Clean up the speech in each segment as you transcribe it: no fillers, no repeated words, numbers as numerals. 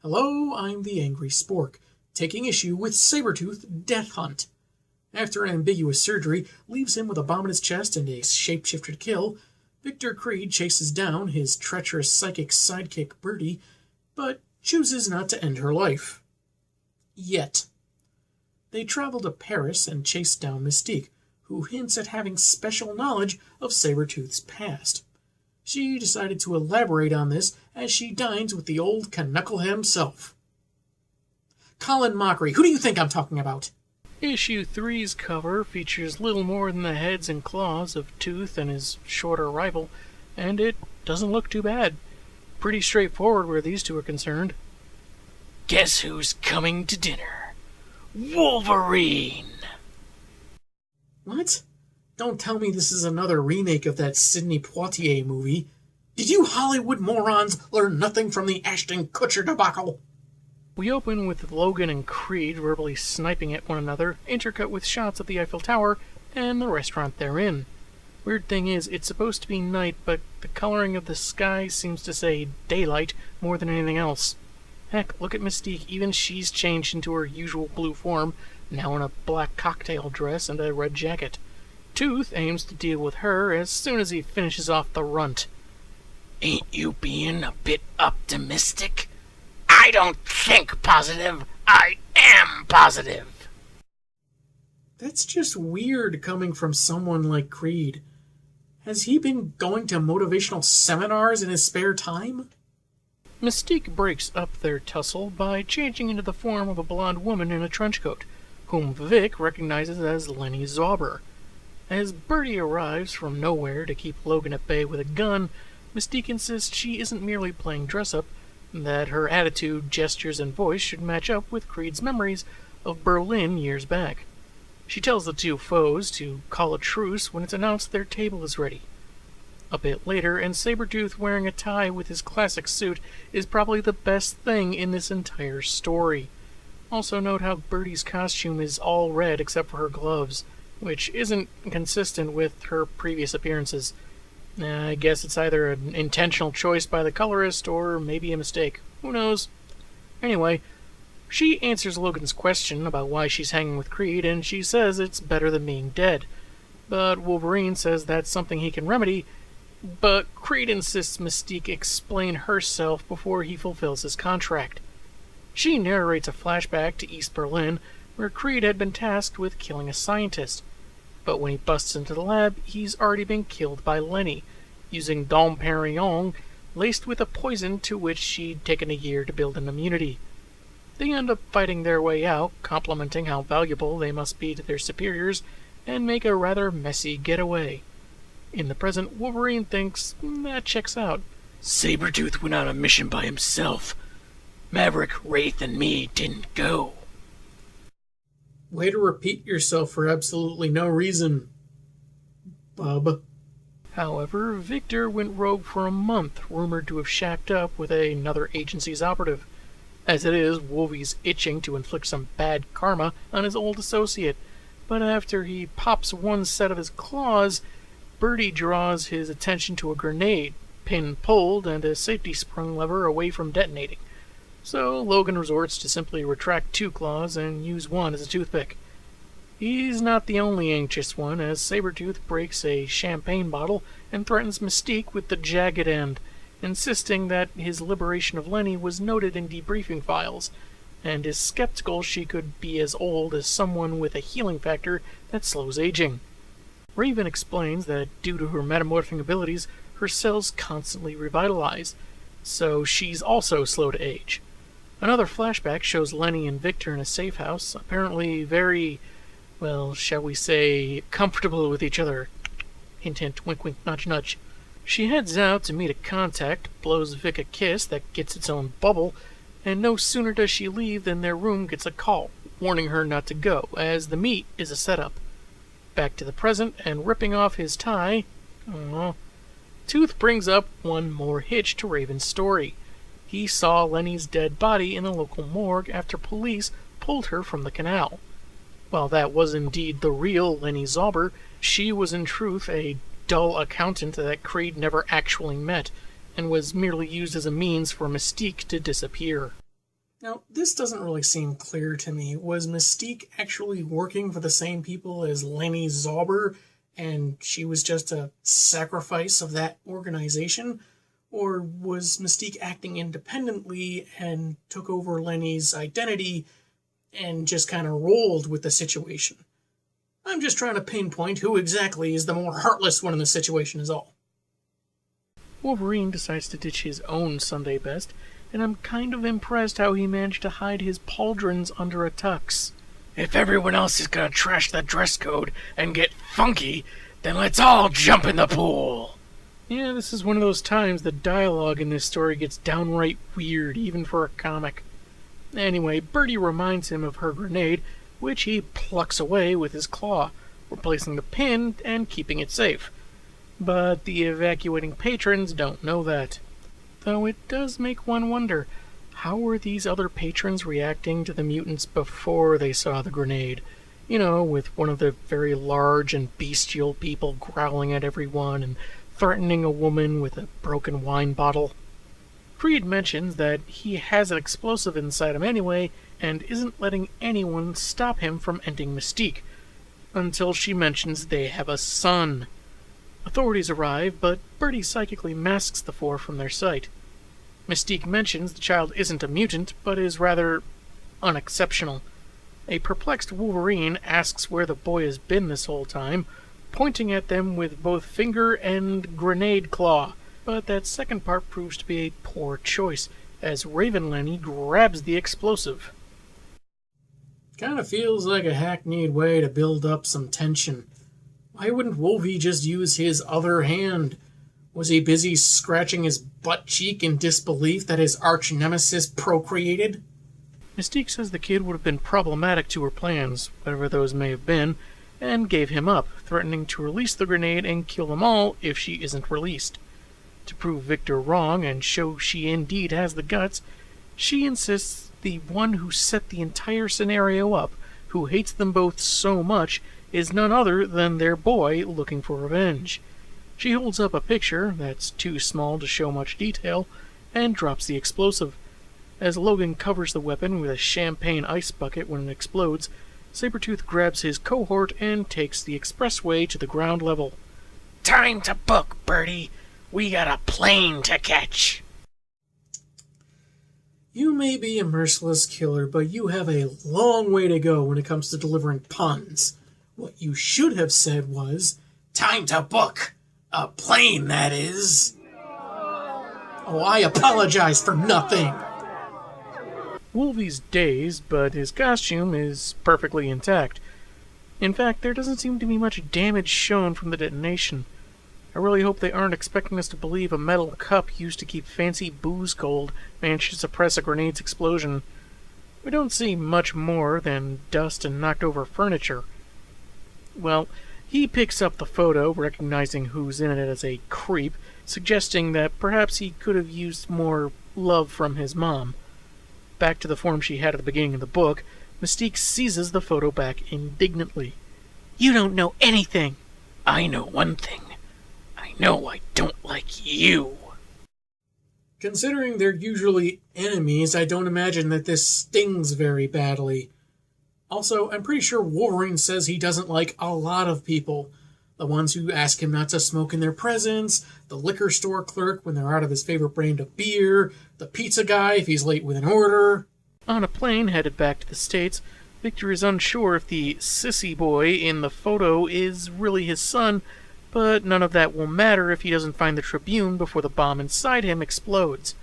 Hello, I'm the Angry Spork, taking issue with Sabertooth Death Hunt. After an ambiguous surgery leaves him with a bomb in his chest and a shapeshifter to kill, Victor Creed chases down his treacherous psychic sidekick Birdie, but chooses not to end her life. Yet. They travel to Paris and chase down Mystique, who hints at having special knowledge of Sabertooth's past. She decided to elaborate on this as she dines with the old Knucklehead himself. Colin Mockery, who do you think I'm talking about? Issue 3's cover features little more than the heads and claws of Tooth and his shorter rival, and it doesn't look too bad. Pretty straightforward where these two are concerned. Guess who's coming to dinner? Wolverine! What? Don't tell me this is another remake of that Sidney Poitier movie. Did you Hollywood morons learn nothing from the Ashton Kutcher debacle? We open with Logan and Creed verbally sniping at one another, intercut with shots of the Eiffel Tower and the restaurant they're in. Weird thing is, it's supposed to be night, but the coloring of the sky seems to say daylight more than anything else. Heck, look at Mystique, even she's changed into her usual blue form, now in a black cocktail dress and a red jacket. Tooth aims to deal with her as soon as he finishes off the runt. Ain't you being a bit optimistic? I don't think positive, I am positive. That's just weird coming from someone like Creed. Has he been going to motivational seminars in his spare time? Mystique breaks up their tussle by changing into the form of a blonde woman in a trench coat, whom Vic recognizes as Lenny Zauber. As Birdie arrives from nowhere to keep Logan at bay with a gun, Mystique insists she isn't merely playing dress-up, that her attitude, gestures, and voice should match up with Creed's memories of Berlin years back. She tells the two foes to call a truce when it's announced their table is ready. A bit later, and Sabertooth wearing a tie with his classic suit is probably the best thing in this entire story. Also note how Birdie's costume is all red except for her gloves, which isn't consistent with her previous appearances. I guess it's either an intentional choice by the colorist or maybe a mistake. Who knows? Anyway, she answers Logan's question about why she's hanging with Creed, and she says it's better than being dead. But Wolverine says that's something he can remedy, but Creed insists Mystique explain herself before he fulfills his contract. She narrates a flashback to East Berlin, where Creed had been tasked with killing a scientist. But when he busts into the lab, he's already been killed by Lenny, using Dom Perignon laced with a poison to which she'd taken a year to build an immunity. They end up fighting their way out, complimenting how valuable they must be to their superiors, and make a rather messy getaway. In the present, Wolverine thinks that checks out. Sabertooth went on a mission by himself. Maverick, Wraith, and me didn't go. Way to repeat yourself for absolutely no reason, bub. However, Victor went rogue for a month, rumored to have shacked up with another agency's operative. As it is, Wolvie's itching to inflict some bad karma on his old associate, but after he pops one set of his claws, Birdie draws his attention to a grenade, pin pulled, and a safety sprung lever away from detonating. So Logan resorts to simply retract two claws and use one as a toothpick. He's not the only anxious one, as Sabertooth breaks a champagne bottle and threatens Mystique with the jagged end, insisting that his liberation of Lenny was noted in debriefing files, and is skeptical she could be as old as someone with a healing factor that slows aging. Raven explains that due to her metamorphing abilities, her cells constantly revitalize, so she's also slow to age. Another flashback shows Lenny and Victor in a safe house, apparently very, well, shall we say, comfortable with each other. Hint, hint, wink, wink, nudge, nudge. She heads out to meet a contact, blows Vic a kiss that gets its own bubble, and no sooner does she leave than their room gets a call, warning her not to go, as the meet is a setup. Back to the present, and ripping off his tie, Tooth brings up one more hitch to Raven's story. He saw Lenny's dead body in the local morgue after police pulled her from the canal. While that was indeed the real Lenny Zauber, she was in truth a dull accountant that Creed never actually met, and was merely used as a means for Mystique to disappear. Now, this doesn't really seem clear to me. Was Mystique actually working for the same people as Lenny Zauber, and she was just a sacrifice of that organization? Or was Mystique acting independently and took over Lenny's identity and just kind of rolled with the situation? I'm just trying to pinpoint who exactly is the more heartless one in the situation is all. Wolverine decides to ditch his own Sunday best, and I'm kind of impressed how he managed to hide his pauldrons under a tux. If everyone else is gonna trash the dress code and get funky, then let's all jump in the pool! Yeah, this is one of those times the dialogue in this story gets downright weird, even for a comic. Anyway, Birdie reminds him of her grenade, which he plucks away with his claw, replacing the pin and keeping it safe. But the evacuating patrons don't know that. Though it does make one wonder, how were these other patrons reacting to the mutants before they saw the grenade? You know, with one of the very large and bestial people growling at everyone and threatening a woman with a broken wine bottle. Creed mentions that he has an explosive inside him anyway and isn't letting anyone stop him from ending Mystique, until she mentions they have a son. Authorities arrive, but Birdie psychically masks the four from their sight. Mystique mentions the child isn't a mutant, but is rather unexceptional. A perplexed Wolverine asks where the boy has been this whole time, pointing at them with both finger and grenade claw, but that second part proves to be a poor choice, as Raven Lenny grabs the explosive. Kinda feels like a hackneyed way to build up some tension. Why wouldn't Wolvie just use his other hand? Was he busy scratching his butt cheek in disbelief that his arch-nemesis procreated? Mystique says the kid would have been problematic to her plans, whatever those may have been, and gave him up, threatening to release the grenade and kill them all if she isn't released. To prove Victor wrong and show she indeed has the guts, she insists the one who set the entire scenario up, who hates them both so much, is none other than their boy looking for revenge. She holds up a picture that's too small to show much detail and drops the explosive. As Logan covers the weapon with a champagne ice bucket when it explodes, Sabertooth grabs his cohort and takes the expressway to the ground level. "Time to book, Birdie! We got a plane to catch!" You may be a merciless killer, but you have a long way to go when it comes to delivering puns. What you should have said was, "Time to book! A plane, that is!" Oh, I apologize for nothing! Wolvie's dazed, but his costume is perfectly intact. In fact, there doesn't seem to be much damage shown from the detonation. I really hope they aren't expecting us to believe a metal cup used to keep fancy booze cold managed to suppress a grenade's explosion. We don't see much more than dust and knocked over furniture. Well, he picks up the photo, recognizing who's in it as a creep, suggesting that perhaps he could have used more love from his mom. Back to the form she had at the beginning of the book, Mystique seizes the photo back indignantly. "You don't know anything!" "I know one thing. I know I don't like you." Considering they're usually enemies, I don't imagine that this stings very badly. Also, I'm pretty sure Wolverine says he doesn't like a lot of people. The ones who ask him not to smoke in their presence, the liquor store clerk when they're out of his favorite brand of beer, the pizza guy if he's late with an order. On a plane headed back to the States, Victor is unsure if the sissy boy in the photo is really his son, but none of that will matter if he doesn't find the Tribune before the bomb inside him explodes.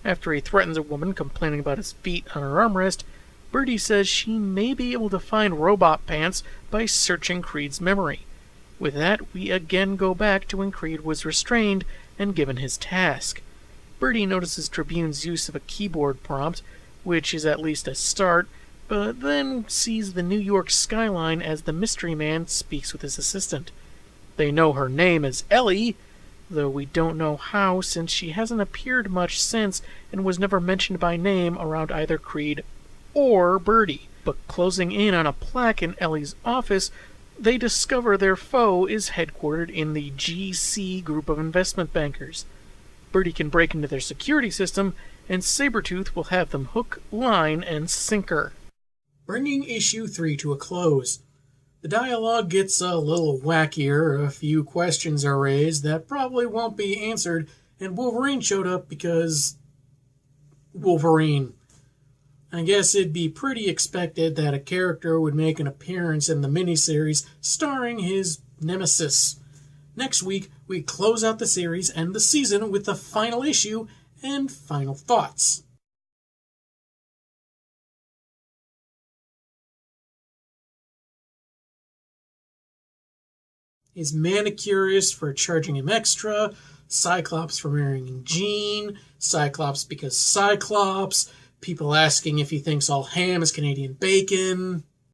After he threatens a woman complaining about his feet on her armrest, Birdie says she may be able to find robot pants by searching Creed's memory. With that, we again go back to when Creed was restrained and given his task. Birdie notices Tribune's use of a keyboard prompt, which is at least a start, but then sees the New York skyline as the mystery man speaks with his assistant. They know her name as Ellie, though we don't know how since she hasn't appeared much since and was never mentioned by name around either Creed or Birdie. But closing in on a plaque in Ellie's office, they discover their foe is headquartered in the GC group of investment bankers. Birdie can break into their security system and Sabertooth will have them hook, line, and sinker. Bringing issue 3 to a close. The dialogue gets a little wackier, a few questions are raised that probably won't be answered, and Wolverine showed up because... Wolverine. I guess it'd be pretty expected that a character would make an appearance in the miniseries starring his nemesis. Next week, we close out the series and the season with the final issue and final thoughts. Is Manicurist for charging him extra, Cyclops for marrying Jean, Cyclops because Cyclops, people asking if he thinks all ham is Canadian bacon.